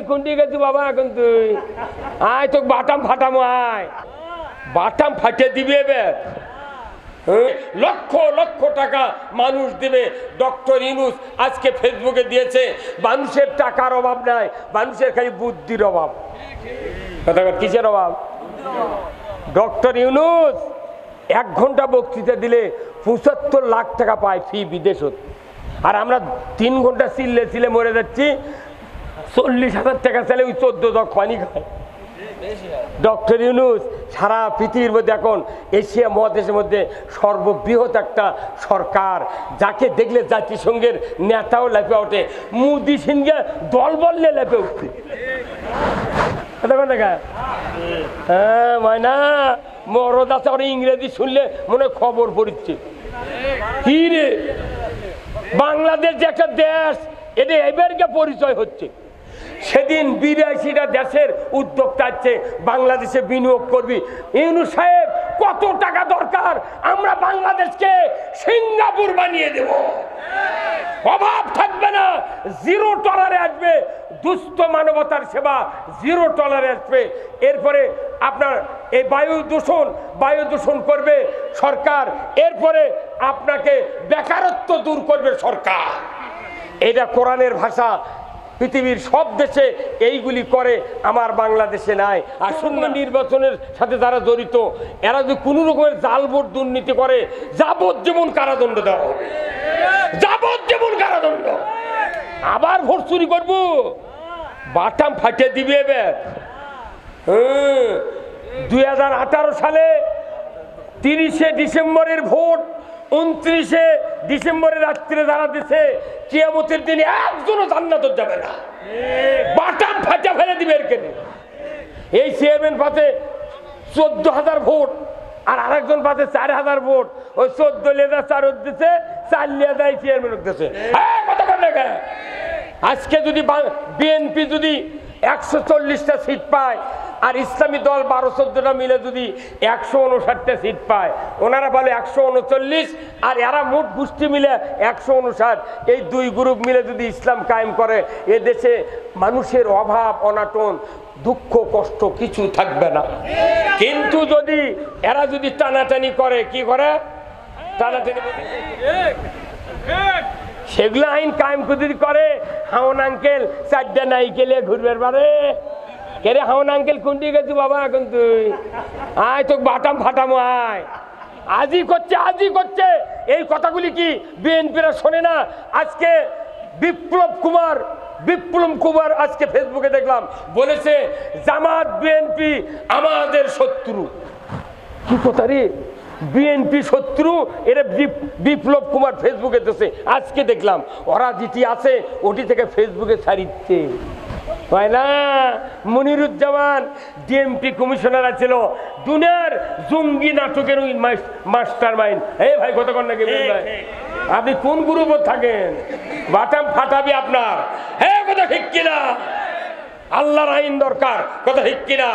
কোনটি গেছি বাবা এখন তুই আয় তো বাটাম ফাটামো আয় বাটাম ফাটিয়ে দিবি এবার লক্ষ লক্ষ টাকা মানুষ দেবে ডক্টর ইউনূস আজকে ফেসবুকে দিয়েছে মানুষের টাকার অভাব নাই মানুষের খালি বুদ্ধির অভাব কথা কিসের অভাব ডক্টর ইউনূস 1 ঘন্টা বক্তৃতা দিলে 75 লাখ টাকা পায় ফি বিদেশত আর আমরা 3 ঘন্টা চিল্লে মরে যাচ্ছি 40,000 টাকা চাইলে ওই 14 খনি খায় ডক্টর ইউনূস সারা পৃথিবীর মধ্যে এখন এশিয়া মহাদেশের মধ্যে সর্ববৃহৎ একটা সরকার যাকে দেখলে জাতিসংঘের নেতাও লেপে ওঠে মোদি সিংহে দল বললে লেপে উঠছে হ্যাঁ ময়না মরদ আছে ওরা ইংরেজি শুনলে মনে খবর পড়ছে কি রে বাংলাদেশ যে একটা দেশ এটা এবারকে পরিচয় হচ্ছে সেদিন 82টা দেশের উদ্যোক্তা আছে বাংলাদেশে বিনিয়োগ করবি ইউনূস সাহেব কত টাকা দরকার আমরা বাংলাদেশকে সিঙ্গাপুর বানিয়ে দেব অভাব থাকবে না জিরো টলারে আসবে দুস্থ মানবতার সেবা জিরো টলারে আসবে এরপরে আপনার এই বায়ু দূষণ করবে সরকার এরপরে আপনাকে বেকারত্ব দূর করবে সরকার এটা কোরআনের ভাষা পৃথিবীর সব দেশে এইগুলি করে আমার বাংলাদেশে নাই আর শূন্য নির্বাচনের সাথে যারা জড়িত এরা যদি কোনো রকমের জাল ভোট দুর্নীতি করে যাবজ্জীবন কারাদণ্ড দেওয়া হবে যাবজ্জীবন কারাদণ্ড আবার ভোট চুরি করবো বাটাম ফাটিয়ে দিবে এবার 2018 সালে 30শে ডিসেম্বরের ভোট 29শে ডিসেম্বরের রাত্রে যারা দিছে কিয়ামতের দিনে একজনও জান্নাত যাবে না বাটাম ফাটা ফেলে দিবে এর কেন এই চেয়ারম্যান পাতে 14,000 ভোট আর আরেকজন পাতে 4,000 ভোট ওই 14 লেদা 4 দিচ্ছে 4 লেদা চেয়ারম্যান দিচ্ছে আজকে যদি বিএনপি যদি 140টা সিট পায় আর ইসলামী দল 12-14টা মিলে যদি 159টা সিট পায় ওনারা বলে 139 আর এরা মোট গোষ্ঠী মিলে 159 এই দুই গ্রুপ মিলে যদি ইসলাম কায়েম করে এ দেশে মানুষের অভাব অনাটন দুঃখ কষ্ট কিছু থাকবে না কিন্তু যদি এরা যদি টানাটানি করে কি করে টানাটানি সেগুলো আইন কায়েম যদি করে হাওন আঙ্কেল 4টা নাইকেলে ঘুরবে বারে কেরে হাওন আঙ্কেল কোনটি গেছি বাবা এখন তুই আয় তো বাটাম ফাটামো আয় আজই করছে এই কথাগুলি কি বিএনপিরা শোনে না আজকে বিপ্লব কুমার আজকে ফেসবুকে দেখলাম বলেছে জামাত বিএনপি আমাদের শত্রু কি কথা রে বিএনপি শত্রু এরা বিপ্লব কুমার ফেসবুকে দিচ্ছে আজকে দেখলাম ওরা যেটি আছে ওটি থেকে ফেসবুকে ছাড়িচ্ছে হয় না মনিরুজ্জামান ডিএমপি কমিশনার ছিল দুনিয়ার জঙ্গি নাটকের মাস্টার মাইন্ড এই ভাই কতক্ষণ নাকি ভাই আপনি কোন গ্রুপে থাকেন বাটাম ফাটাবি আপনার হ্যাঁ কথা ঠিক কিনা আল্লাহর আইন দরকার কথা ঠিক কিনা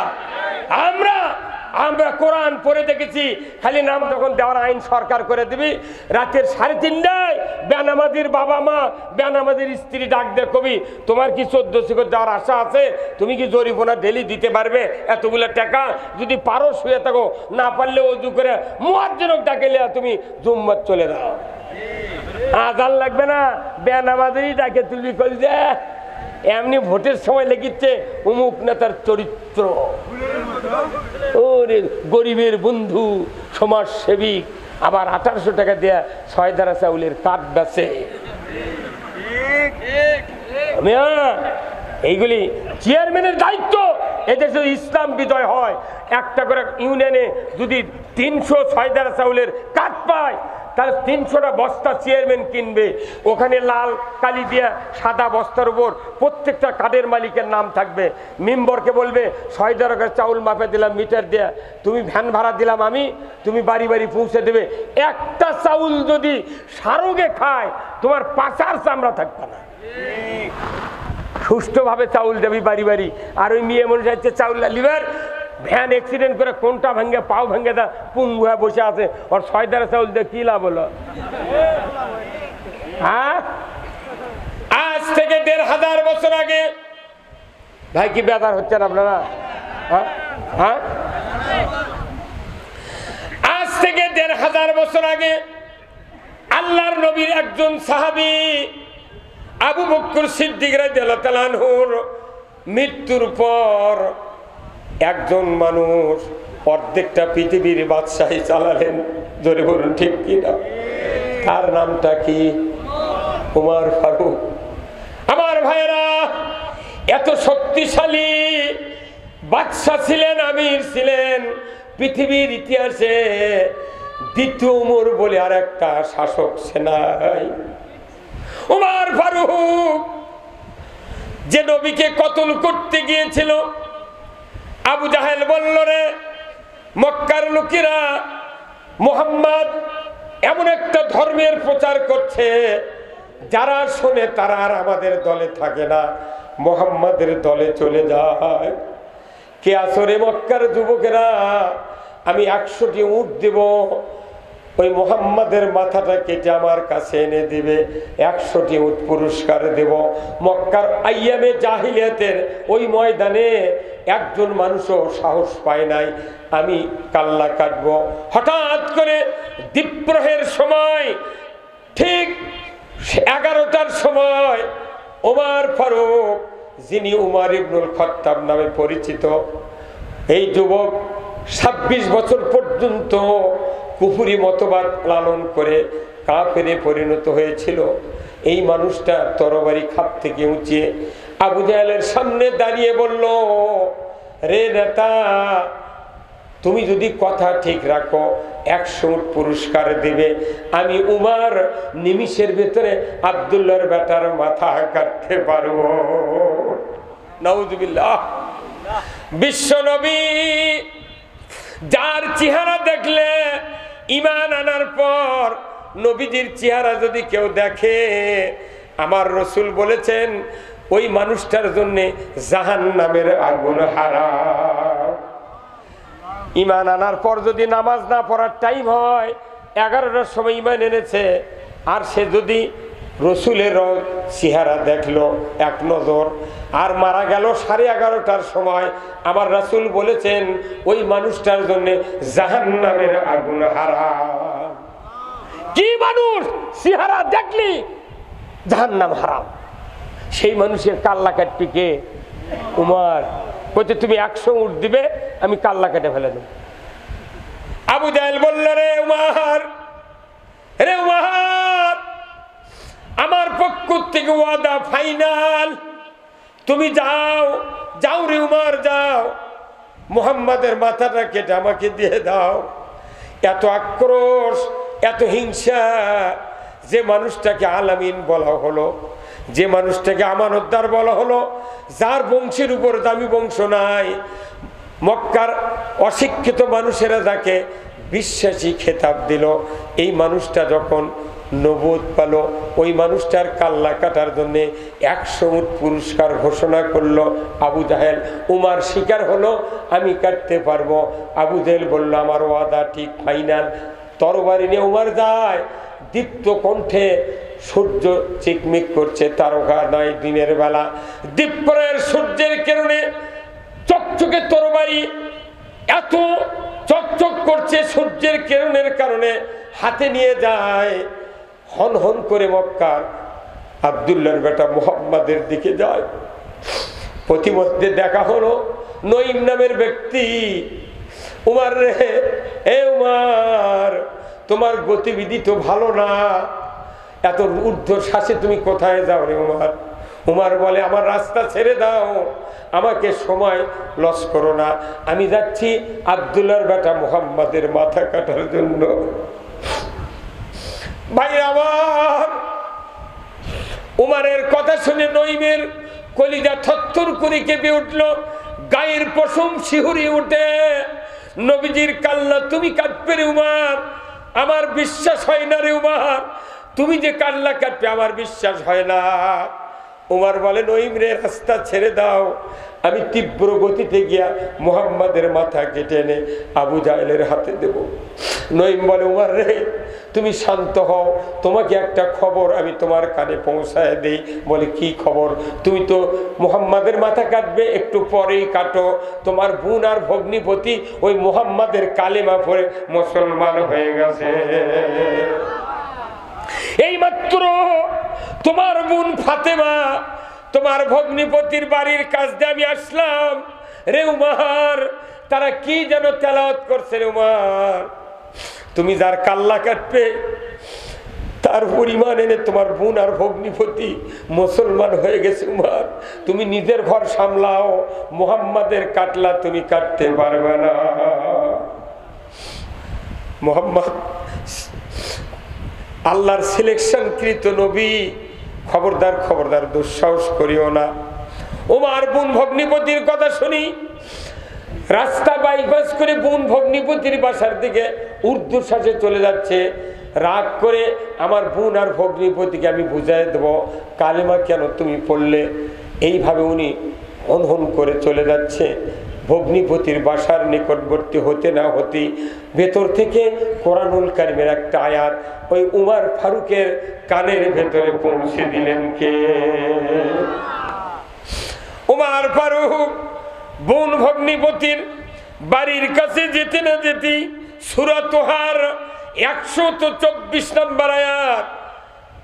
আমরা কোরআন পড়ে দেখেছি খালি নাম যখন দেওয়ার আইন সরকার করে দিবি রাতের 3:30টায় বেনামাজির বাবা মা বেনামাজির স্ত্রী ডাক দে কবি তোমার কি 14 শিকড় দেওয়ার আশা আছে তুমি কি জরিমানা ডেলি দিতে পারবে এতগুলো টাকা যদি পারো শুয়ে থাকো না পারলে ওযু করে মুয়াজ্জিনক ডাকেলে তুমি জুম্মাত চলে যাও আজান লাগবে না বেনামাজিরই ডাকে তুলবি কই যে এমনি ভোটের সময় লেগেছে অমুক নেতার চরিত্র ওরে গরিবের বন্ধু সমাজসেবী আবার 1800 টাকা দেয়া 6 ধারা চাউলের কাঠ বেচে এইগুলি চেয়ারম্যানের দায়িত্ব এদেশে ইসলাম বিজয় হয় একটা করে ইউনিয়নে যদি 306 ধারা চাউলের কাঠ পায় তাহলে 300টা বস্তা চেয়ারম্যান কিনবে ওখানে লাল কালি দিয়া সাদা বস্তার উপর প্রত্যেকটা কার্ডের মালিকের নাম থাকবে মেম্বরকে বলবে 6 টাকার চাউল মাপে দিলাম মিটার দেয়া তুমি ভ্যান ভাড়া দিলাম আমি তুমি বাড়ি বাড়ি পৌঁছে দেবে একটা চাউল যদি সারোগে খায় তোমার পাচার চামড়া থাকবে না সুষ্ঠুভাবে চাউল দেবি বাড়ি বাড়ি আর ওই মেয়ে মনে যাচ্ছে চাউল লিভার ভ্যান অ্যাক্সিডেন্ট করে কোনটা ভাঙ্গে পাও ভাঙ্গে দা পুঙ্গু হয়ে বসে আছে ওর 6 ধারা চাউল দিয়ে কি লাভ হলো হ্যাঁ আজ থেকে 1500 বছর আগে ভাই কি বেদার হচ্ছেন আপনারা? হ্যাঁ হ্যাঁ, আজ থেকে ১৫০০ বছর আগে আল্লাহর নবীর একজন সাহাবী আবু বকর সিদ্দিক রাদিয়াল্লাহু তাআলা আনহুর মৃত্যুর পর একজন মানুষ অর্ধেকটা পৃথিবীর বাদশাহী চালালেন। জোরে বলুন ঠিক কিনা? তার নামটা কি? উমর ফারুক। আমার ভাইরা, এত শক্তিশালী বাদশা ছিলেন, আমির ছিলেন। পৃথিবীর ইতিহাসে দ্বিতীয় উমর বলে আর একটা শাসক সেনাই। উমর ফারুক যে নবীকে কতল করতে গিয়েছিল, আবু জাহেল বলল, রে মক্কার লোকেরা, মুহাম্মদ এমন একটা ধর্মের প্রচার করছে যারা শোনে তারা আর আমাদের দলে থাকে না, মুহাম্মাদের দলে চলে যায়। কে আসরে মক্কার যুবকেরা, আমি 100টি উট দেব, ওই মুহাম্মাদের মাথাটা কেটে আমার কাছে এনে দিবে, 100টি উট পুরস্কার দেব। মক্কার আইয়ামে জাহিলিয়াতের ওই ময়দানে একজন মানুষও সাহস পায় নাই, আমি কাল্লা কাটবো। হঠাৎ করে দ্বীপ্রহের সময়, ঠিক 11টার সময়, ওমর ফারুক, যিনি উমর ইবনুল খাত্তাব নামে পরিচিত, এই যুবক 26 বছর পর্যন্ত কুফরি মতবাদ লালন করে কাফেরে পরিণত হয়েছিল। এই মানুষটা তরবারি খাপ থেকে উঁচিয়ে আবু জাহেলের সামনে দাঁড়িয়ে বলল, রে নেতা, তুমি যদি কথা ঠিক রাখো 100 উট পুরস্কার দিবে। আমি উমর নিমিষের ভেতরে আব্দুল্লাহর বেটার মাথা কাটতে পারবো। নাউজুবিল্লাহ। বিশ্ব নবী, যার চেহারা দেখলে ঈমান আনার পর নবীজির চেহারা যদি কেউ দেখে, আমার রাসূল বলেছেন ওই মানুষটার জন্য জাহান্নামের আগুন হারাম। ঈমান আনার পর যদি নামাজ না পড়ার টাইম হয়, 11টার সময় ঈমান এনেছে, আর সে যদি রসুলের চেহারা দেখলো এক নজর, আর মারা গেল 11:30টার সময়, আমার রাসূল বলেছেন ওই মানুষটার জন্য জাহান্নামের আগুন হারাম। কি মানুষ চেহারা দেখলি জাহান্নাম হারাম, সেই মানুষের কাল্লা কাটবি কে? উমর বলছে, তুমি 100 উট দিবে, আমি কাল্লা কেটে ফেলে দেব। আবু জাহেল বলল, রে উমর, রে উমর, আমার পক্ষ থেকে ওয়াদা ফাইনাল, তুমি যাও, যাও রে উমর, যাও, মুহাম্মাদের মাথাটা কেটে আমাকে দিয়ে দাও। এত আক্রোশ, এত হিংসা, যে মানুষটাকে আলামিন বলা হলো, যে মানুষটাকে আমানতদার বলা হলো, যার বংশের উপর দামি বংশ নাই, মক্কার অশিক্ষিত মানুষেরা যাকে বিশ্বাসী খেতাব দিল, এই মানুষটা যখন নবুয়ত পেল, ওই মানুষটার কাল্লা কাটার জন্য 100 উট পুরস্কার ঘোষণা করলো আবু জাহেল। উমর স্বীকার হলো, আমি কাটতে পারবো। আবু জাহেল বলল, আমার ওয়াদা ঠিক, ফাইনাল। তরবারি নিয়ে উমর যায়, দীপ্ত কণ্ঠে, সূর্য চিকমিক করছে, তারকা নাই দিনের বেলা, দীপ্রের সূর্যের কারণে চকচকে তরবারি এত চকচক করছে সূর্যের কিরণের কারণে, হাতে নিয়ে যায়, হন হন করে মক্কার আব্দুল্লাহর বেটা মুহাম্মাদের দিকে যায়। প্রতিমধ্যে দেখা হলো নঈম নামের ব্যক্তি। উমর রে, এ উমর, তোমার গতিবিধি তো ভালো না, এত ঊর্ধ্ব শ্বাসে তুমি কোথায় যাও রে উমর? উমর বলে, আমার রাস্তা ছেড়ে দাও, আমাকে সময় লস করো না, আমি যাচ্ছি আব্দুল্লাহর বেটা মুহাম্মাদের মাথা কাটার জন্য। ভাই আমার, উমরের কথা শুনে নঈমের কলিজা থরথর করে কেঁপে উঠল, গায়ের পশম শিহরে উঠে। নবীজির কাল্লা তুমি কাটবে রে উমর, আমার বিশ্বাস হয় না রে উমর, তুমি যে কাল্লা কাটবে আমার বিশ্বাস হয় না। উমর বলে নঈম রে রাস্তা ছেড়ে দাও, আমি তীব্র গতিতে গিয়া মুহাম্মাদের মাথা কেটে এনে আবু জাহেলের হাতে দেব। নঈম বলে উমর রে তুমি শান্ত হও, তোমাকে একটা খবর আমি তোমার কানে পৌঁছায় দেই। বলে কি খবর? তুমি তো মুহাম্মাদের মাথা কাটবে, একটু পরেই কাটো, তোমার বোন আর ভগ্নিপতি ওই মুহাম্মাদের কালেমা পড়ে মুসলমান হয়ে গেছে। এই মাত্র তোমার বোন ফাতেমা তোমার ভগ্নিপতির বাড়ির কাছ দিয়ে আমি আসলাম রে উমর, তারা কি যেন তেলাওয়াত করছে রে উমর, তুমি যার কাল্লা কাটবে তার পরিমাণ এনে তোমার বোন আর ভগ্নিপতি মুসলমান হয়ে গেছে উমর, তুমি নিজের ঘর সামলাও, মুহাম্মাদের কাটলা তুমি কাটতে পারবে না। মুহাম্মদ আল্লাহর সিলেকশনকৃত নবী, খবরদার খবরদার দুঃসাহস করিও না। ওমার বোন ভগ্নিপতির কথা শুনি রাস্তা বাইপাস করে বোন ভগ্নিপতির বাসার দিকে ঊর্ধ্বশ্বাসে চলে যাচ্ছে। রাগ করে আমার বোন আর ভগ্নিপতিকে আমি বুঝাই দেব কালেমা কেন তুমি পড়লে। এইভাবে উনি হনহন করে চলে যাচ্ছে। ভগ্নিপতির বাসার নিকটবর্তী হতে না হতে ভেতর থেকে কোরআনুল কারীমের একটা আয়াত ওই উমর ফারুকের কানের ভেতরে পৌঁছে দিলেন কে? উমর ফারুক বোন ভগ্নিপতির বাড়ির কাছে যেতে না যেতেই সূরা তোহার 124 নম্বর আয়াত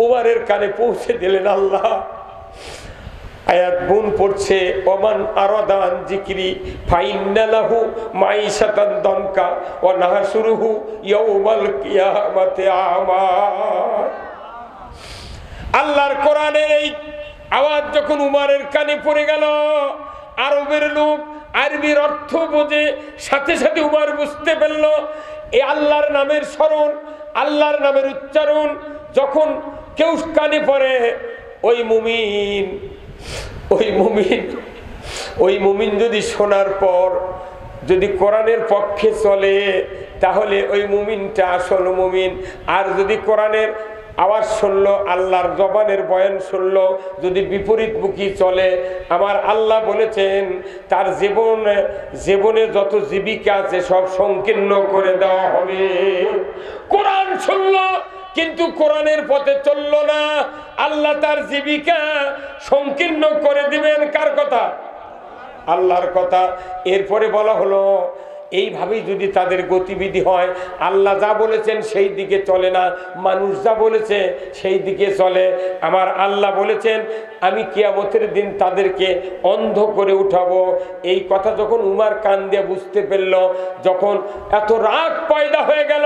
উমরের কানে পৌঁছে দিলেন আল্লাহ। আয়াত বোন পড়ছে ওমান আরাদান যিকরি ফাইন্না লাহু মাইশাতান দানকা ওয়া নাহশুরুহু ইয়াউমাল কিয়ামাতি আমা। আল্লাহর কোরআনের এই আওয়াজ যখন উমরের কানে পড়ে গেল, আরবের লোক আরবির অর্থ বোঝে, সাথে সাথে উমর বুঝতে পারল এই আল্লাহর নামের স্মরণ, আল্লাহর নামের উচ্চারণ যখন কেউ কানে পড়ে ওই মুমিন যদি শোনার পর যদি কোরআনের পক্ষে চলে তাহলে ওই মুমিনটা আসল মুমিন। আর যদি কোরআনের আওয়াজ শুনলো, আল্লাহর জবানের বয়ান শুনলো, যদি বিপরীতমুখী চলে, আমার আল্লাহ বলেছেন তার জীবনে যত জীবিকা আছে সব সংকীর্ণ করে দেওয়া হবে। কোরআন শুনলো কিন্তু কোরআনের পথে চললো না, আল্লাহ তার জীবিকা সংকীর্ণ করে দিবেন। কার কথা? আল্লাহর কথা। এরপরে বলা হলো এইভাবেই যদি তাদের গতিবিধি হয়, আল্লাহ যা বলেছেন সেই দিকে চলে না, মানুষ যা বলেছে সেই দিকে চলে। আমার আল্লাহ বলেছেন আমি কিয়ামতের দিন তাদেরকে অন্ধ করে উঠাবো। এই কথা যখন উমর কান দিয়ে বুঝতে পারল, যখন এত রাগ পয়দা হয়ে গেল,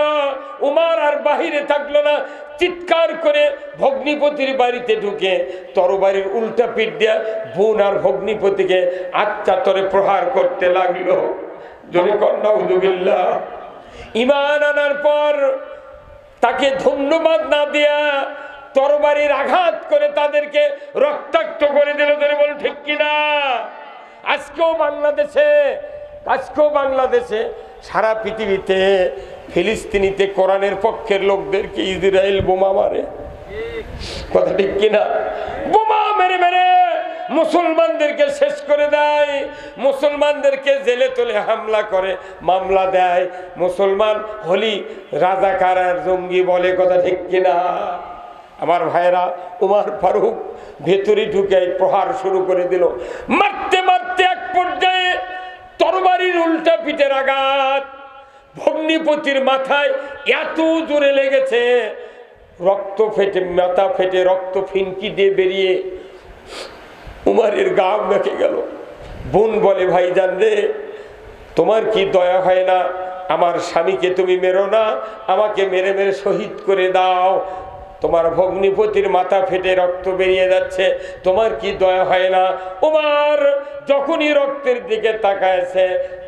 উমর আর বাহিরে থাকলো না, চিৎকার করে ভগ্নিপতির বাড়িতে ঢুকে তরবারির উল্টা পিঠ দিয়ে বোন আর ভগ্নিপতিকে আচ্ছাতরে প্রহার করতে লাগলো। ঈমান আনার পর তাকে ধন্যবাদ না দিয়া তরবারির আঘাত করে তাদেরকে রক্তাক্ত করে দিল। বল ঠিক কিনা? আজকেও বাংলাদেশে সারা পৃথিবীতে ফিলিস্তিনিতে কোরআনের পক্ষের লোকদেরকে ইসরায়েল বোমা মারে। কথা ঠিক কিনা? বোমা মেরে মেরে মুসলমানদেরকে শেষ করে দেয়, মুসলমানদেরকে জেলে তুলে হামলা করে, মামলা দেয়। মুসলমান হলি রাজাকার আর জঙ্গি বলে। কথা ঠিক কিনা? আমার ভাইরা, উমর ফারুক ভেতরে ঢুকে প্রহার শুরু করে দিল। মারতে মারতে এক পর্যায়ে তরবারির উল্টা পিঠের আঘাত ভগ্নিপতির মাথায় এত জোরে লেগেছে, রক্ত ফেটে, মাথা ফেটে রক্ত ফিনকি দিয়ে বেরিয়ে উমরের গা মেখে গেল। বোন বলে ভাইজান রে, তোমার কি দয়া হয় না? আমার স্বামীকে তুমি মেরো না, আমাকে মেরে মেরে শহীদ করে দাও। তোমার ভগ্নিপতির মাথা ফেটে রক্ত বেরিয়ে যাচ্ছে, তোমার কি দয়া হয় না? উমর যখনই রক্তের দিকে তাকায়ছে,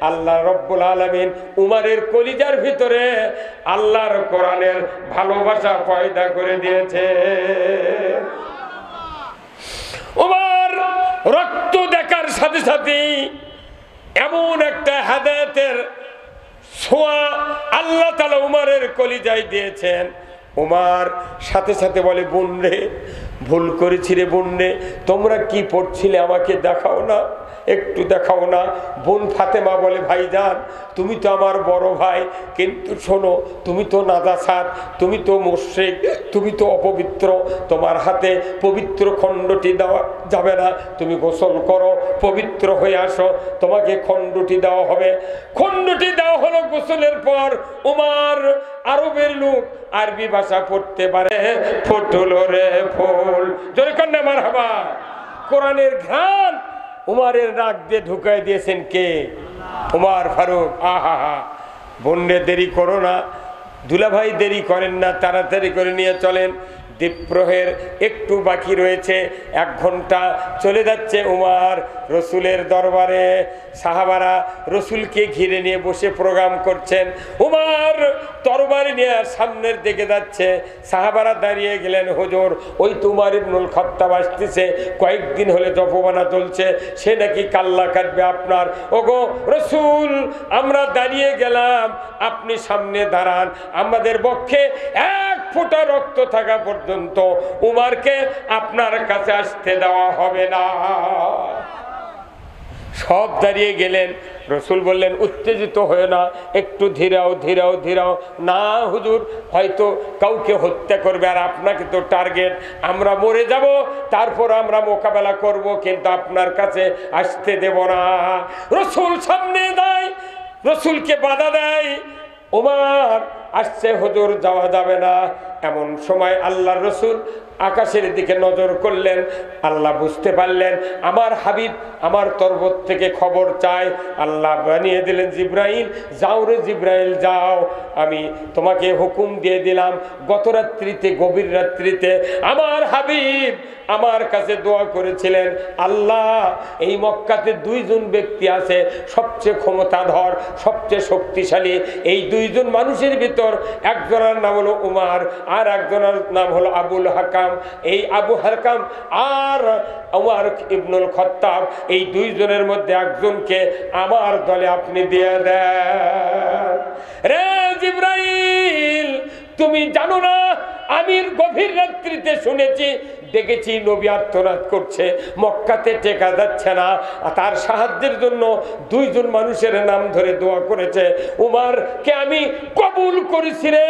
আল্লাহ রব্বুল আলামিন উমরের কলিজার ভিতরে আল্লাহর কোরআনের ভালোবাসা পয়দা করে দিয়েছে। উমর রক্ত দেখার সাথে সাথে এমন একটা হেদায়েতের ছোঁয়া আল্লাহ তাআলা উমরের কলিজায় দিয়েছেন। উমার সাথে সাথে বলে, বোন রে, ভুল করেছি রে বোন রে, তোমরা কি পড়ছিলে আমাকে দেখাও না, একটু দেখাও না। বোন ফাতেমা বলে, ভাইজান তুমি তো আমার বড় ভাই, কিন্তু শোনো, তুমি তো নাজাসাত, তুমি তো মুশরিক, তুমি তো অপবিত্র, তোমার হাতে পবিত্র খণ্ডটি দেওয়া যাবে না, তুমি গোসল করো, পবিত্র হয়ে আসো, তোমাকে খণ্ডটি দেওয়া হবে। খণ্ডটি দেওয়া হলো। গোসলের পর উমার, আরবের লোক, আরবি ভাষা পড়তে পারে, ফুটল রে ফুল, জোরে কন্যা মারহাবা। কোরআনের ঘ্রাণ উমারের নাক দিয়ে ঢুকাই দিয়েছেন কে? উমার ফারুক। আহা হা, বন্যে দেরি করো না, দুলাভাই দেরি করেন না, তাড়াতাড়ি করে নিয়ে চলেন। দ্বীপ্রহের একটু বাকি রয়েছে, 1 ঘন্টা চলে যাচ্ছে। উমার রসুলের দরবারে, সাহাবারা রসুলকে ঘিরে নিয়ে বসে প্রোগ্রাম করছেন। উমার তরবারি নিয়ে সামনের দিকে যাচ্ছে, সাহাবারা দাঁড়িয়ে গেলেন, হুজুর ওই তো উমর ইবনুল খাত্তাব আসতেছে, কয়েকদিন হলে জপবানা চলছে, সে নাকি কাল্লা কাটবে আপনার। ওগো রসুল, আমরা দাঁড়িয়ে গেলাম, আপনি সামনে দাঁড়ান, আমাদের পক্ষে 1 ফোঁটা রক্ত থাকা পর্যন্ত উমারকে আপনার কাছে আসতে দেওয়া হবে না। সব দাঁড়িয়ে গেলেন। রসুল বললেন, উত্তেজিত হয়ে না, একটু ধীরাও ধীরাও ধীরাও। না হুজুর, হয়তো কাউকে হত্যা করবে, আর আপনাকে তো টার্গেট, আমরা মরে যাব, তারপর আমরা মোকাবেলা করব, কিন্তু আপনার কাছে আসতে দেব না। রসুল সামনে দেয়, রসুলকে বাধা দেয়। ওমর আসছে, হুজুর যাওয়া যাবে না। এমন সময় আল্লাহর রসুল আকাশের দিকে নজর করলেন। আল্লাহ বুঝতে পারলেন আমার হাবিব আমার তরফ থেকে খবর চায়। আল্লাহ বানিয়ে দিলেন, জিব্রাইল যাও রে জিব্রাইল যাও, আমি তোমাকে হুকুম দিয়ে দিলাম, গত রাত্রিতে, গভীর রাত্রিতে আমার হাবিব আমার কাছে দোয়া করেছিলেন, আল্লাহ এই মক্কাতে 2 জন ব্যক্তি আছে সবচেয়ে ক্ষমতাধর, সবচেয়ে শক্তিশালী। এই 2 জন মানুষের ভিতর একজনের নাম হলো উমার, আর একজনের নাম হলো আবুল হাকাম। এই আবু হাকাম আর উমর ইবনুল খাত্তাব, এই 2 জনের মধ্যে একজনকে আমার দলে আপনি দিয়ে দেন। রে জিব্রাইল, তুমি জানো না, আমি গভীর রাত্রিতে শুনেছি, দেখেছি নবী আর্তনাদ করছে, মক্কাতে টেকা যাচ্ছে না, তার সাহায্যের জন্য 2 জন মানুষের নাম ধরে দোয়া করেছে, উমরকে আমি কবুল করেছি রে।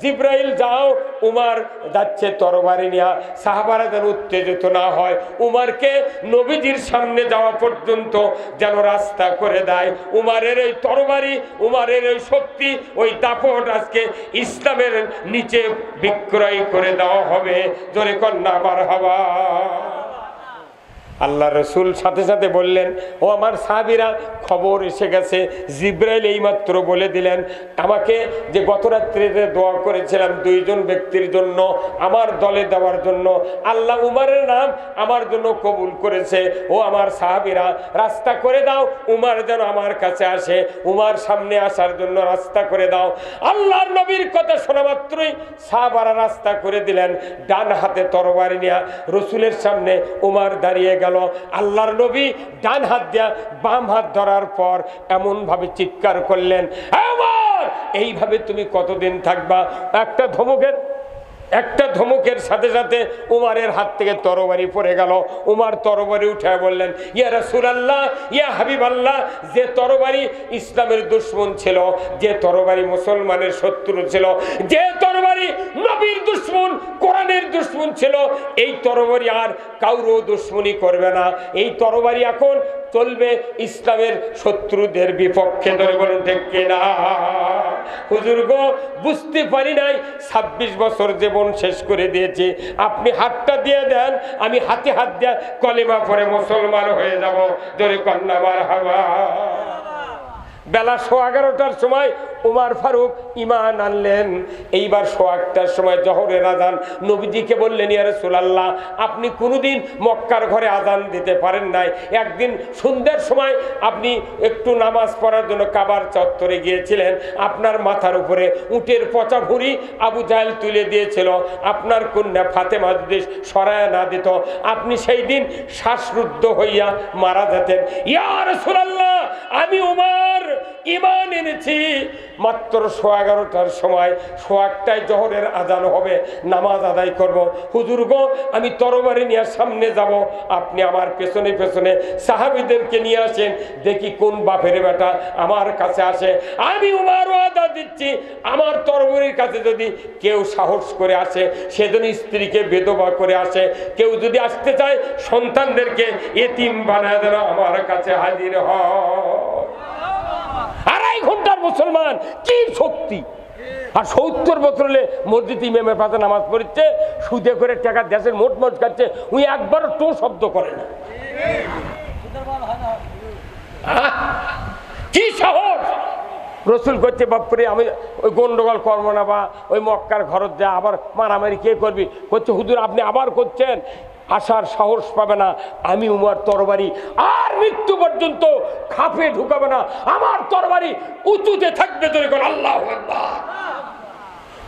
জিব্রাইল যাও। উমর যাচ্ছে তরবারি নিয়ে, সাহাবারা যেন উত্তেজিত না হয়, উমরকে নবীজির সামনে যাওয়া পর্যন্ত যেন রাস্তা করে দেয়। উমরের এই তরবারি, উমরের এই শক্তি, ওই দাপট আজকে ইসলামের নিচে বিক্রয় করে দেওয়া হবে। জোরে কন্যা মারহাবা। আল্লাহ রসুল সাথে সাথে বললেন, ও আমার সাহাবীরা, খবর এসে গেছে। জিব্রাইল এইমাত্র বলে দিলেন আমাকে যে গত রাত্রিতে দোয়া করেছিলাম 2 জন ব্যক্তির জন্য, আমার দলে দেওয়ার জন্য, আল্লাহ উমরের নাম আমার জন্য কবুল করেছে। ও আমার সাহাবীরা, রাস্তা করে দাও, উমর যেন আমার কাছে আসে, উমর সামনে আসার জন্য রাস্তা করে দাও। আল্লাহর নবীর কথা শোনা মাত্রই সাহাবারা রাস্তা করে দিলেন। ডান হাতে তরবারি নিয়ে রসুলের সামনে উমর দাঁড়িয়ে গেল। আল্লাহর নবী ডান হাত দিয়া বাম হাত ধরার পর এমন ভাবে চিৎকার করলেন, উমর এইভাবে তুমি কতদিন থাকবা? একটা ধমকের সাথে সাথে উমরের হাত থেকে তরবারি পড়ে গেল। উমর তরবারি উঠে বললেন, ইয়া রাসূলুল্লাহ, ইয়া হাবিবাল্লাহ, যে তরবারি ইসলামের দুশমন ছিল, যে তরবারি মুসলমানের শত্রু ছিল, যে তরবারি নবীর দুশমন, কোরআনের দুশমন ছিল, এই তরবারি আর কারো দুশমনি করবে না। এই তরবারি এখন চলবে ইসলামের শত্রুদের বিপক্ষে। ধরে বলেন ঠিক কিনা? হুজুর গো, বুঝতে পারি নাই, 26 বছর জীবন শেষ করে দিয়েছি, আপনি হাতটা দিয়ে দেন, আমি হাতে হাত দিয়ে কলেমা পড়ে মুসলমান হয়ে যাব। জোরে কন্যা মারহাবা। বেলা 11:15টার সময় উমর ফারুক ঈমান আনলেন। এইবার 1:15টার সময় জোহরের আযান। নবীজিকে বললেন, ইয়া রাসূলুল্লাহ, আপনি কোনোদিন মক্কার ঘরে আযান দিতে পারেন নাই, একদিন সন্ধ্যার সময় আপনি একটু নামাজ পড়ার জন্য কাবার চত্বরে গিয়েছিলেন, আপনার মাথার উপরে উটের পচা ভুঁড়ি আবু জাহেল তুলে দিয়েছিল, আপনার কন্যা ফাতেমা যদি সরায়া না দিত, আপনি সেই দিন শ্বাসরুদ্ধ হইয়া মারা যেতেন। ইয়া রাসূলুল্লাহ, আমি উমর ঈমান এনেছি, মাত্র 11:15টার সময় 1টায় জোহরের আজান হবে, নামাজ আদায় করব। হুজুর গো, আমি তরবারি নিয়ে সামনে যাব, আপনি আমার পেছনে পেছনে সাহাবীদেরকে নিয়ে আসেন, দেখি কোন বাপের বেটা আমার কাছে আসে। আমি উমার ওয়াদা দিচ্ছি, আমার তরবারির কাছে যদি কেউ সাহস করে আসে, সেজন্য স্ত্রীকে বেদবা করে আসে, কেউ যদি আসতে চায় সন্তানদেরকে এতিম বানায় দেন, আমার কাছে হাজির হয়। 2.5 ঘন্টার মুসলমান, কি শক্তি! আর 70 বছর হলে মসজিদ ইমামের পাশে নামাজ পড়ছে, সুদে করে টাকা দেশের মোট মোট খাচ্ছে, উনি একবারও টো শব্দ করে না। কি সাহস! রসুল করছে বাপরে আমি ওই গন্ডগোল করবো না, বা ওই মক্কার ঘরত যা আবার মারামারি কে করবি, করছে হুজুর আপনি আবার করছেন, আসার সাহস পাবে না। আমি উমার তরবারি আর মৃত্যু পর্যন্ত খাপে ঢুকাবে না, আমার তরবারি উঁচুতে থাকবে। আল্লাহু আকবার।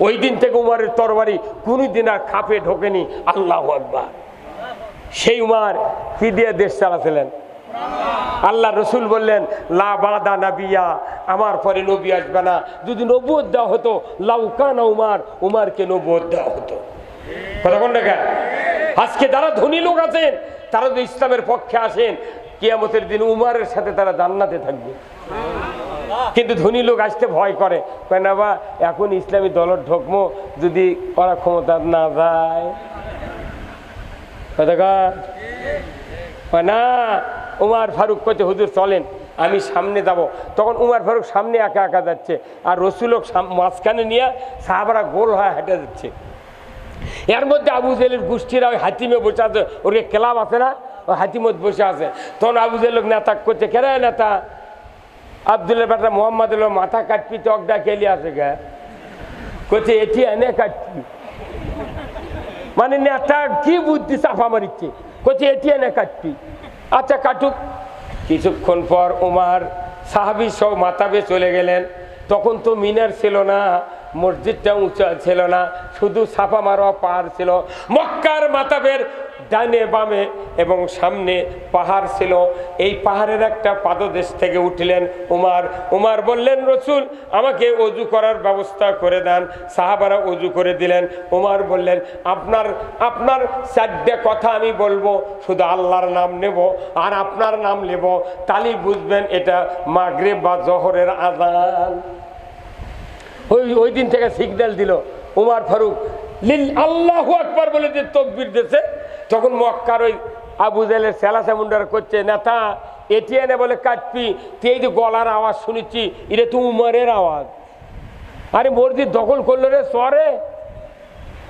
ওই দিন থেকে উমারের তরবারি কোনদিন আর খাপে ঢোকেনি। আল্লাহু আকবার। সেই উমার কি দিয়ে দেশ চালাছিলেন? আল্লাহ রসুল বললেন লা বাদা নাবিয়া, আমার পরে নবী আসবে না। যদি নবুয়ত দেওয়া হতো লাউকানা উমার, উমারকে নবুয়ত দেওয়া হতো। কথা কোন দেখা? আজকে যারা ধনী লোক আছেন তারা যদি ইসলামের পক্ষে আসেন, কিয়ামতের দিন উমারের সাথে তারা জান্নাতে থাকবে। কিন্তু ধনী লোক আসতে ভয় করে, কয় না বা এখন ইসলামী দলের ঢোকমো, যদি ওরা ক্ষমতা না যায়। না, উমার ফারুক কইতে হুজুর চলেন আমি সামনে যাব। তখন উমার ফারুক সামনে একা একা যাচ্ছে, আর রসুলক মাঝখানে নিয়ে সাহাবারা গোল হয়ে হেঁটে যাচ্ছে। এর মধ্যে আবু জেলের গোষ্ঠীরা ওই হাতিমে বসে আছে, ওর ক্লাব আছে না, ওই হাতিমত বসে আছে। তখন আবু জেল নেতা করছে, কেরা নেতা? আব্দুল্লাহ বেটা মোহাম্মদ মাথা কাটপি তো অগডা কেলি আছে গা, করছে এটি এনে কাটপি। মানে নেতা কি বুদ্ধি চাপা মারিচ্ছে, করছে এটি এনে কাটপি। আচ্ছা কাটুক। কিছুক্ষণ পর উমার সাহাবী সব মাতাবে চলে গেলেন। তখন তো মিনার ছিল না, মসজিদটা উঁচা ছিল না, শুধু ছাপা মারা পাহাড় ছিল। মক্কার মাতাবের ডানে বামে এবং সামনে পাহাড় ছিল। এই পাহাড়ের একটা পাদদেশ থেকে উঠলেন উমার। উমার বললেন রসুল আমাকে অজু করার ব্যবস্থা করে দেন। সাহাবারা অজু করে দিলেন। উমার বললেন আপনার 4টে কথা আমি বলবো, শুধু আল্লাহর নাম নেব আর আপনার নাম নেব, তাহলে বুঝবেন এটা মাগরিব বা জোহরের আযান। ওই দিন থেকে সিগন্যাল দিল উমার ফারুক আল্লাহু আকবার বলে যে তাকবীর দিয়েছে। তখন মক্কার ওই আবু জেলের সেলাসা মুন্ডারা করছে নেতা এটি এনে বলে কাটপি, তুই এই যে গলার আওয়াজ শুনেছি, এটা তো উমারের আওয়াজ। আরে মসজিদ দখল করলো রে সরে,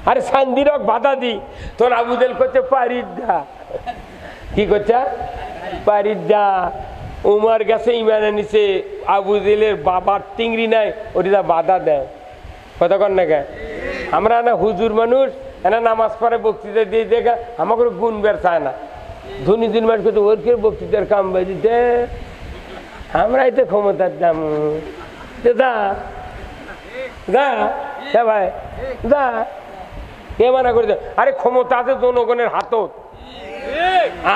আরে সান্দিরক বাধা দি। তোর আবু জেল করছে পারিদা, কি করছে পারিদা। উমার গেছে ইমানে নিছে, আবু জেলের বাবার টিংরি নাই, ওটা বাধা দেয়। কথা কন না কে? আমরা না হুজুর মানুষ, এনা নামাজ পড়ে বক্তৃতা দিয়ে দেখা আমাকে গুণ বের চায় না। ধনী দিন মানুষ করতে ওর কে বক্তৃতার কাম বাজিতে, আমরাই তো ক্ষমতার দাম। যা যা ভাই যা, কে মানা করে দেয়? আরে ক্ষমতা আছে জনগণের হাতত।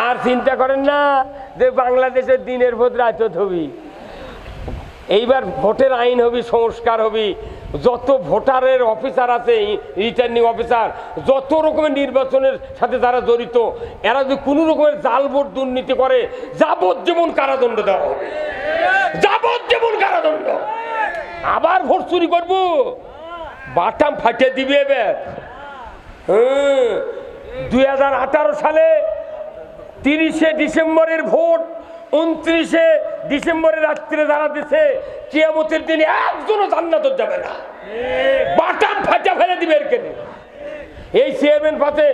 আর চিন্তা করেন না যে বাংলাদেশের দিনের ভোট রাত হবি। এইবার ভোটের আইন হবি, সংস্কার হবি, যত ভোটারের অফিসার আছে, রিটার্নিং অফিসার, যত রকমের নির্বাচনের সাথে যারা জড়িত, এরা যদি কোনো রকমের জাল ভোট দুর্নীতি করে যাবজ্জীবন কারাদণ্ড দেওয়া হবে। যাবজ্জীবন কারাদণ্ড। আবার ভোট চুরি করবো, বাটাম ফাটিয়ে দিবে এবার। 2018 সালে 30শে ডিসেম্বরের ভোট 29শে ডিসেম্বরের রাত্রে যারা দিছে, কিয়ামতের দিনে একজনও জান্নাত যাবে না, বাটাম ফাটা ফেলে দিবে। এর কেন এই চেয়ারম্যান পাতে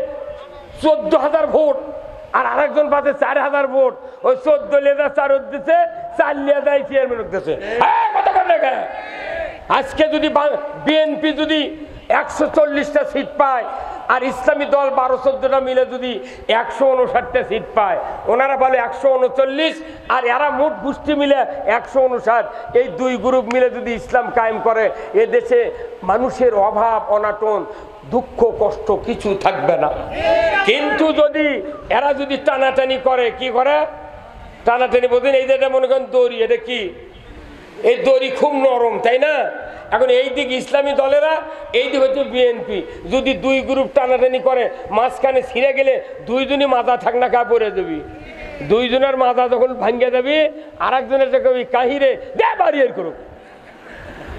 14,000 ভোট, আর আরেকজন পাতে 4,000 ভোট। ওই 14 লেদা 4 দিচ্ছে, 4 লেদা চেয়ারম্যান দিচ্ছে। আজকে যদি বিএনপি যদি 140টা সিট পায়, আর ইসলামী দল 12-14টা মিলে যদি 159টা সিট পায়, ওনারা বলে 139, আর এরা মোট গোষ্ঠী মিলে 159। এই দুই গ্রুপ মিলে যদি ইসলাম কায়েম করে, এ দেশে মানুষের অভাব অনাটন দুঃখ কষ্ট কিছু থাকবে না। কিন্তু যদি এরা যদি টানাটানি করে, কি করে টানাটানি বোঝেন? এই যে এটা মনে করেন দড়ি, এটা কি এই দড়ি খুব নরম, তাই না? এখন এই দিক ইসলামী দলেরা, এই দিক হচ্ছে বিএনপি। যদি দুই গ্রুপ টানাটানি করে, মাঝখানে ছিঁড়ে গেলে দুইজনই মাথা ঠাকনা কা পরে দেবি। দুইজনের মাথা যখন ভাঙ্গে যাবি, আর একজনের কবি কাহিরে দে বাড়ি এর করুক,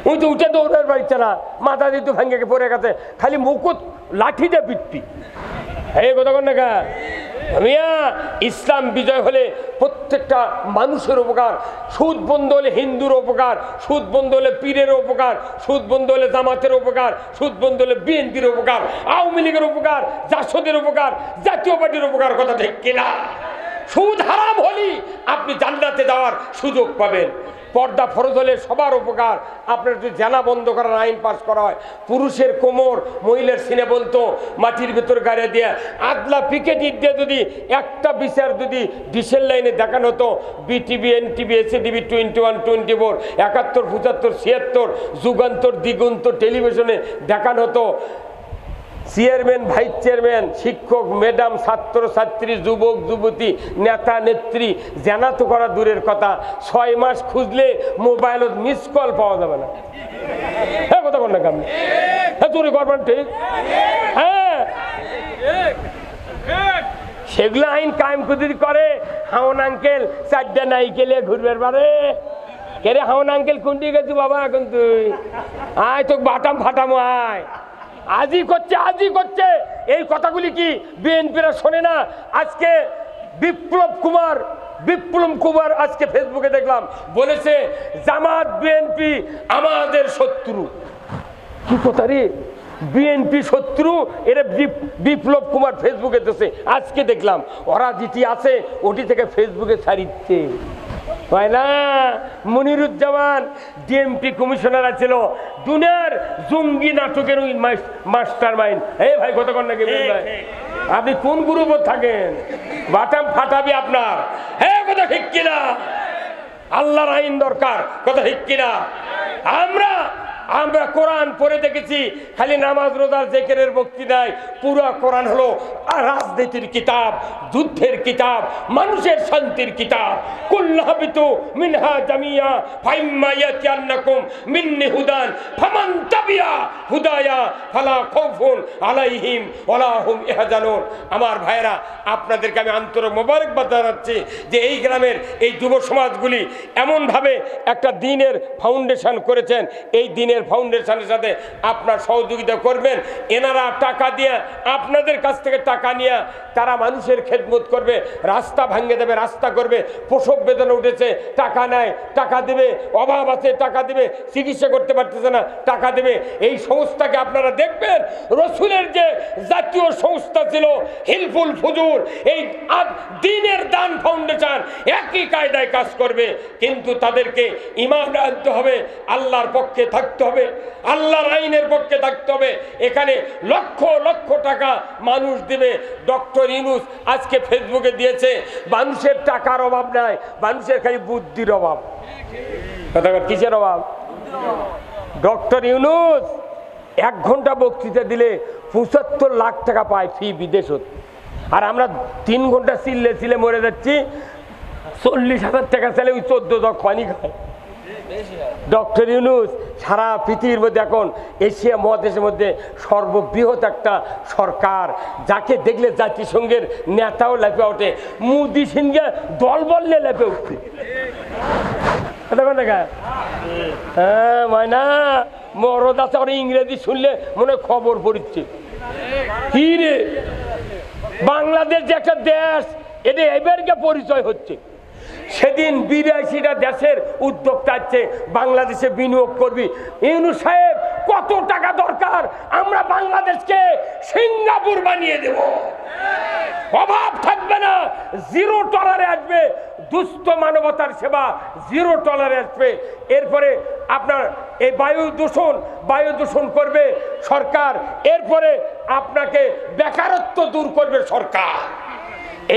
ওই তো উঠে দৌড়ের বাড়িতে না, মাথা দিয়ে তো ভাঙ্গে পড়ে গেছে, খালি মুকুট লাঠি দিয়ে পিটপি। এই কথা কন না কা মিয়া, ইসলাম বিজয় হলে প্রত্যেকটা মানুষের উপকার। সুদ বন্ধ হলে হিন্দুর উপকার, সুদ বন্ধ হলে পীরের উপকার, সুদ বন্ধ হলে জামাতের উপকার, সুদ বন্ধ হলে বিএনপির উপকার, আওয়ামী লীগের উপকার, জাসদের উপকার, জাতীয় পার্টির উপকার। কথা ঠিক কিনা? সুদ হারাম হলেই আপনি জান্নাতে যাওয়ার সুযোগ পাবেন। পর্দা ফরজ হলে সবার উপকার। আপনার যদি জেনা বন্ধ করার আইন পাস করা হয়, পুরুষের কোমর মহিলার সিনে বলতো মাটির ভেতর গাড়ি দিয়ে আদলা পিকেট দিয়ে যদি একটা বিচার যদি ডিসেল লাইনে দেখানো হতো, বিটিভি, এনটিভি, এসিটিভি, 21, 24, 71, 75, 76, যুগান্তর, দিগন্ত টেলিভিশনে দেখানো হতো, চেয়ারম্যান, ভাইস চেয়ারম্যান, শিক্ষক, ম্যাডাম, ছাত্র ছাত্রী, যুবক যুবতী, নেতা নেত্রী, জানা তো করা দূরের কথা, 6 মাস খুঁজলে মোবাইলত মিস কল পাওয়া যাবে না। হ্যাঁ কথা বল না কেমন? হ্যাঁ চুরি করবেন, ঠিক? হ্যাঁ, সেগুলো আইন কায়েম করে। হাওন আঙ্কেল 4টা নাইকেলে ঘুরবের বারে কে রে? হাওন আঙ্কেল কোনটি গেছি বাবা? এখন তুই আয়, তো বাটাম ফাটামো, আয়। আজই করছে এই কথাগুলি কি বিএনপিরা শোনে না? আজকে বিপ্লব কুমার আজকে ফেসবুকে দেখলাম বলেছে জামাত বিএনপি আমাদের শত্রু। কি কথা রে? বিএনপি শত্রু? এরা বিপ্লব কুমার ফেসবুকে দিচ্ছে। আজকে দেখলাম ওরা যেটি আছে ওটি থেকে ফেসবুকে ছাড়িচ্ছে, হয় না? মনিরুজ্জামান ডিএমপি কমিশনার ছিল, দুনিয়ার জঙ্গি নাটকের ওই মাস্টার মাইন্ড। এই ভাই কথা কন নাকি ভাই? আপনি কোন গ্রুপে থাকেন? বাটাম ফাটাবি আপনার। হ্যাঁ কথা ঠিক কিনা? আল্লাহর আইন দরকার, কথা ঠিক কিনা? আমরা কোরআন পড়ে দেখেছি, খালি নামাজ রোজার জিকিরের বক্তৃতায় পুরো কোরআন হলো রাজনীতির কিতাব, যুদ্ধের কিতাব, মানুষের শান্তির কিতাব। কুল্লাহাবিতু মিনহা জামিয়া ফাইম্মা ইয়াতিয়ান্নাকুম মিন্নি হুদান ফামান তাবিয়া হুদায়া ফালা খাউফুন আলাইহিম ওয়ালা হুম ইয়াহজানুন। আমার ভাইরা, আপনাদেরকে আমি আন্তরিক মোবারকবাদ জানাচ্ছি যে এই গ্রামের এই যুব সমাজগুলি এমনভাবে একটা দ্বীনের ফাউন্ডেশন করেছেন। এই দ্বীনের ফাউন্ডেশনের সাথে আপনার সহযোগিতা করবেন। এনারা টাকা দিয়ে, আপনাদের কাছ থেকে টাকা নিয়ে তারা মানুষের খেদমত করবে, রাস্তা ভাঙে দেবে, রাস্তা করবে, প্রসব বেদনা উঠেছে টাকা নেয়, টাকা দেবে, অভাব আছে টাকা দেবে, চিকিৎসা করতে পারতেছে না টাকা দেবে। এই সংস্থাকে আপনারা দেখবেন, রসুলের যে জাতীয় সংস্থা ছিল হিলফুল ফুজুর, এই দ্বীনের দান ফাউন্ডেশন একই কায়দায় কাজ করবে, কিন্তু তাদেরকে ঈমান আনতে হবে, আল্লাহর পক্ষে থাকতে হবে, আল্লাহর আইনের পক্ষে থাকতে হবে। এখানে লক্ষ লক্ষ টাকা মানুষ দেবে। ডক্টর ইউনূস আজকে ফেসবুকে দিয়েছে, মানুষের টাকার অভাব নাই, মানুষের খালি বুদ্ধির অভাব। কিসের অভাব? ডক্টর ইউনূস 1 ঘন্টা বক্তৃতা দিলে 75 লাখ টাকা পায় ফি বিদেশত, আর আমরা 3 ঘন্টা চিল্লে মরে যাচ্ছি। 40,000 টাকা চাইলে ওই 14 জগ পানি খায়। ডক্টর ইউনূস সারা পৃথিবীর মধ্যে এখন এশিয়া মহাদেশের মধ্যে সর্ববৃহৎ একটা সরকার, যাকে দেখলে জাতিসংঘের নেতাও লেপে ওঠে। মোদি সিংহে দল বললে লেপে উঠছে। হ্যাঁ ময়না মরদ আছে, ওরা ইংরেজি শুনলে মনে খবর পড়ছে। কি রে, বাংলাদেশ যে একটা দেশ, এটা এবারকে পরিচয় হচ্ছে। সেদিন 82টা দেশের উদ্যোক্তা আছে বাংলাদেশে বিনিয়োগ করবি। ইউনূস সাহেব, কত টাকা দরকার? আমরা বাংলাদেশকে সিঙ্গাপুর বানিয়ে দেব, অভাব থাকবে না, 0 টলারে আসবে, দুস্থ মানবতার সেবা 0 টলারে আসবে। এরপরে আপনার এই বায়ু দূষণ করবে সরকার, এরপরে আপনাকে বেকারত্ব দূর করবে সরকার।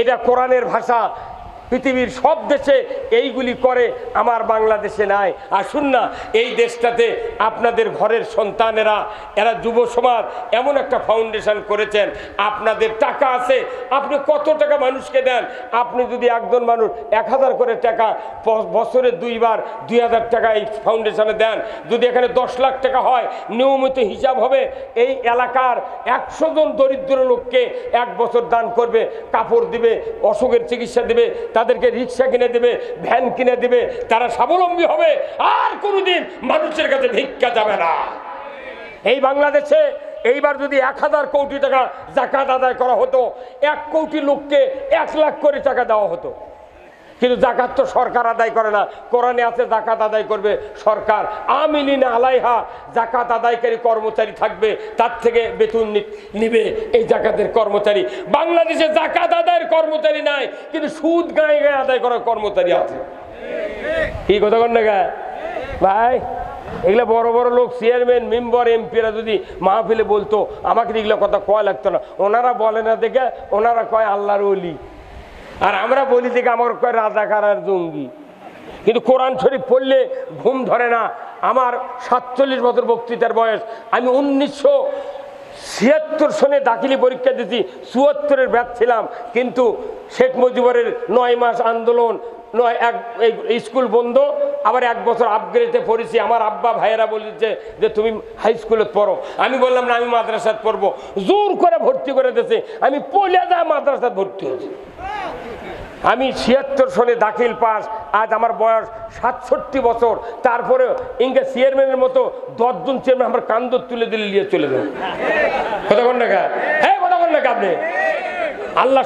এটা কোরআনের ভাষা। পৃথিবীর সব দেশে এইগুলি করে, আমার বাংলাদেশে নাই। আসুন না এই দেশটাতে আপনাদের ঘরের সন্তানেরা, এরা যুব সমাজ এমন একটা ফাউন্ডেশন করেছেন, আপনাদের টাকা আছে, আপনি কত টাকা মানুষকে দেন? আপনি যদি একজন মানুষ 1000 করে টাকা বছরে 2 বার 2000 টাকা এই ফাউন্ডেশনে দেন, যদি এখানে 10 লাখ টাকা হয়, নিয়মিত হিসাব হবে এই এলাকার 100 জন দরিদ্র লোককে 1 বছর দান করবে, কাপড় দিবে, অসুখের চিকিৎসা দিবে, তাদেরকে রিক্সা কিনে দেবে, ভ্যান কিনে দেবে, তারা স্বাবলম্বী হবে, আর কোনোদিন মানুষের কাছে ভিক্ষা যাবে না। এই বাংলাদেশে এইবার যদি 1000 কোটি টাকা যাকাত আদায় করা হতো, 1 কোটি লোককে 1 লাখ করে টাকা দেওয়া হতো। কিন্তু যাকাত তো সরকার আদায় করে না, কোরআনে আছে যাকাত আদায় করবে সরকার। আমিলিনা আলাইহা, যাকাত আদায়কারী কর্মচারী থাকবে, তার থেকে বেতন নিবে এই যাকাতের কর্মচারী। বাংলাদেশে যাকাত আদায়ের কর্মচারী নাই, কিন্তু সুদ গায়ে গায়ে আদায় করার কর্মচারী আছে। কি কথা কন না ভাই? এগুলো বড় বড় লোক, চেয়ারম্যান, মেম্বার, এমপিরা যদি মাহফিলে বলতো, আমাকে এগুলো কথা কয় লাগতো না। ওনারা বলে না দেখে ওনারা কয় আল্লাহর ওলি, আর আমরা বলি দেখে আমার কয় রাজাকার আর জঙ্গি। কিন্তু কোরআন শরীফ পড়লে ঘুম ধরে না। আমার 47 বছর বক্তৃতার বয়স। আমি 1976 সনে দাখিলি পরীক্ষা দিয়েছি, 74-এর ব্যাচ ছিলাম। কিন্তু শেখ মুজিবুরের 9 মাস আন্দোলন, স্কুল বন্ধ, আবার 1 বছর আপগ্রেডে পড়েছি। আমার আব্বা ভাইয়েরা বলেছে যে তুমি হাই স্কুলে পড়ো। আমি বললাম না, আমি মাদ্রাসাত পড়বো। জোর করে ভর্তি করে দিয়েছে, আমি পড়ে যা মাদ্রাসাত ভর্তি হয়েছি। আমি 76 সনে দাখিল পাস, আজ আমার বয়স 67 বছর। তারপরে ইংরেজ চেয়ারম্যানের মতো 10 জন চেয়ারম্যান আমার কান্দ তুলে দিলে নিয়ে চলে যাও। কথা বল না, হ্যাঁ কথা বল না আপনি। আল্লাহ